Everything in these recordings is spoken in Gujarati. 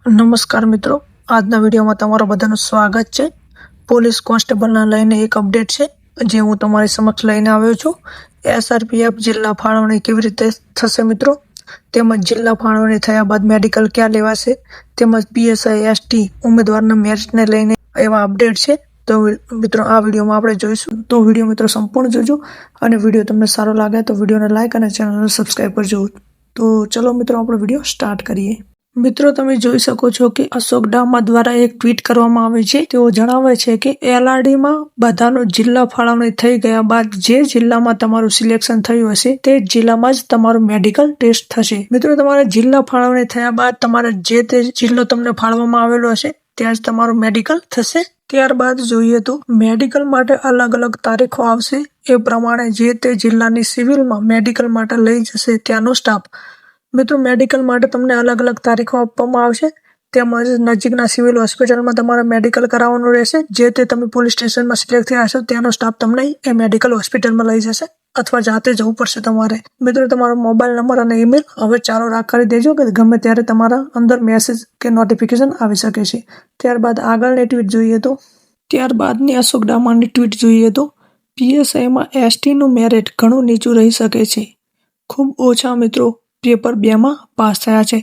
નમસ્કાર મિત્રો, આજના વિડીયોમાં તમારું બધાનું સ્વાગત છે। પોલીસ કોન્સ્ટેબલના લઈને એક અપડેટ છે જે હું તમારી સમક્ષ લઈને આવ્યો છું। SRPF જિલ્લા ફાળવણી કેવી રીતે થશે મિત્રો, તેમજ જિલ્લા ફાળવણી થયા બાદ મેડિકલ ક્યાં લેવાશે, તેમજ PSI ST ઉમેદવારના મેરિટને લઈને એવા અપડેટ છે। તો મિત્રો આ વિડીયોમાં આપણે જોઈશું। તો વિડીયો મિત્રો સંપૂર્ણ જોજો અને વિડીયો તમને સારો લાગે તો વિડીયોને લાઈક અને ચેનલને સબસ્ક્રાઇબ કરજો। તો ચલો મિત્રો આપણે વિડીયો સ્ટાર્ટ કરીએ। મિત્રો તમે જોઈ શકો છો કે અશોક ડામા દ્વારા એક ટ્વીટ કરવામાં આવે છે। તેઓ જણાવે છે કે LRD માં બધાનો જિલ્લા ફાળવણી થઈ ગયા બાદ જે જિલ્લામાં તમારું સિલેક્શન થયું હશે તે જિલ્લામાં જ તમારું મેડિકલ ટેસ્ટ થશે। મિત્રો તમારા જિલ્લા ફાળવણી થયા બાદ તમારા જે તે જિલ્લો તમને ફાળવવામાં આવેલો હશે ત્યાં જ તમારું મેડિકલ થશે। ત્યારબાદ જોઈએ તો મેડિકલ માટે અલગ અલગ તારીખો આવશે। એ પ્રમાણે જે તે જિલ્લાની સિવિલમાં મેડિકલ માટે લઈ જશે ત્યાંનો સ્ટાફ। મિત્રો મેડિકલ માટે તમને અલગ અલગ તારીખો આપવામાં આવશે, તેમજ નજીકના સિવિલ હોસ્પિટલમાં તમારે મેડિકલ કરાવવાનું રહેશે। જે તે તમે પોલીસ સ્ટેશનમાં સિલેક્ટ થયા હશો ત્યાંનો સ્ટાફ તમને એ મેડિકલ હોસ્પિટલમાં લઈ જશે અથવા જાતે જવું પડશે તમારે। મિત્રો તમારો મોબાઈલ નંબર અને ઈમેલ હવે ચાલુ કરી દેજો કે ગમે ત્યારે તમારા અંદર મેસેજ કે નોટિફિકેશન આવી શકે છે। ત્યારબાદ આગળની ટ્વીટ જોઈએ તો ત્યારબાદની અશોક ડામાની ટ્વીટ જોઈએ તો PSIમાં ST નું મેરિટ ઘણું નીચું રહી શકે છે। ખૂબ ઓછા મિત્રો પેપર 2 માં પાસ થયા છે।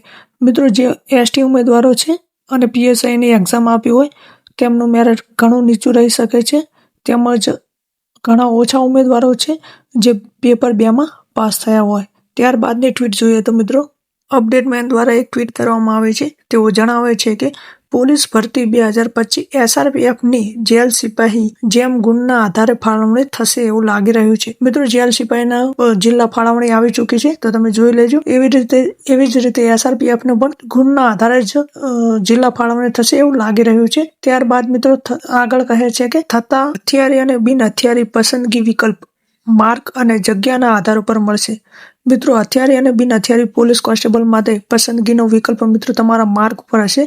મિત્રો જે ST ઉમેદવારો છે અને PSIની એક્ઝામ આપી હોય તેમનું મેરિટ ઘણું નીચું રહી શકે છે, તેમજ ઘણા ઓછા ઉમેદવારો છે જે પેપર 2 માં પાસ થયા હોય। ત્યારબાદની ટ્વીટ જોઈએ તો મિત્રો અપડેટમેન દ્વારા એક ટ્વીટ કરવામાં આવે છે। તેઓ જણાવે છે કે પોલીસ ભરતી 2025 SRPFની જેલ સિપાહી જેમ ગુણના આધારે ફાળવણી થશે એવું લાગી રહ્યું છે। મિત્રો જેલ સિપાહીના જિલ્લા ફાળવણી આવી ચૂકી છે તો તમે જોઈ લેજો। એવી જ રીતે SRPFને પણ ગુણના આધારે જ જિલ્લા ફાળવણી થશે એવું લાગી રહ્યું છે। ત્યારબાદ મિત્રો આગળ કહે છે કે થતા હથિયારી અને બિન હથિયારી પસંદગી વિકલ્પ માર્ક અને જગ્યાના આધાર ઉપર મળશે। મિત્રો હથિયારી અને બિન હથિયારી પોલીસ કોન્સ્ટેબલ માટે પસંદગીનો વિકલ્પ મિત્રો તમારા માર્ક ઉપર હશે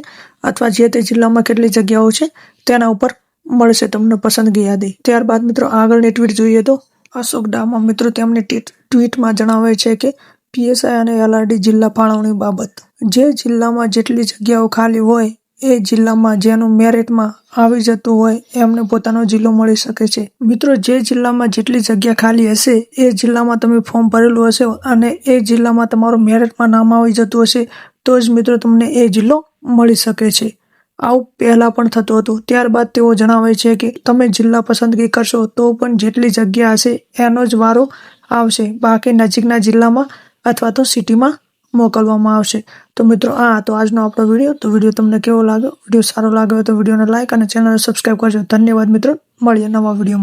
અથવા જે તે જિલ્લામાં કેટલી જગ્યાઓ છે તેના ઉપર મળશે તમને પસંદગી યાદી। ત્યારબાદ મિત્રો આગળની ટ્વીટ જોઈએ તો અશોક ડામા મિત્રો તેમની ટ્વીટમાં જણાવે છે કે PSI અને LRD જિલ્લા ફાળવણી બાબત જે જિલ્લામાં જેટલી જગ્યાઓ ખાલી હોય એ જિલ્લામાં જેનું મેરિટમાં આવી જતું હોય એમને પોતાનો જિલ્લો મળી શકે છે। મિત્રો જે જિલ્લામાં જેટલી જગ્યા ખાલી હશે એ જિલ્લામાં તમે ફોર્મ ભરેલું હશે અને એ જિલ્લામાં તમારું મેરિટમાં નામ આવી જતું હશે તો જ મિત્રો તમને એ જિલ્લો મળી શકે છે। આવું પહેલા પણ થતું હતું। ત્યારબાદ તેઓ જણાવે છે કે તમે જિલ્લા પસંદગી કરશો તો પણ જેટલી જગ્યા હશે એનો જ વારો આવશે, બાકી નજીકના જિલ્લામાં અથવા તો સિટીમાં મોકલવામાં આવશે। તો મિત્રો આ હતો આજનો આપણો વિડીયો। તો વિડીયો તમને કેવો લાગ્યો? વિડીયો સારો લાગ્યો તો વિડીયોને લાઈક અને ચેનલને સબસ્ક્રાઇબ કરજો। ધન્યવાદ મિત્રો, મળીએ નવા વિડીયોમાં।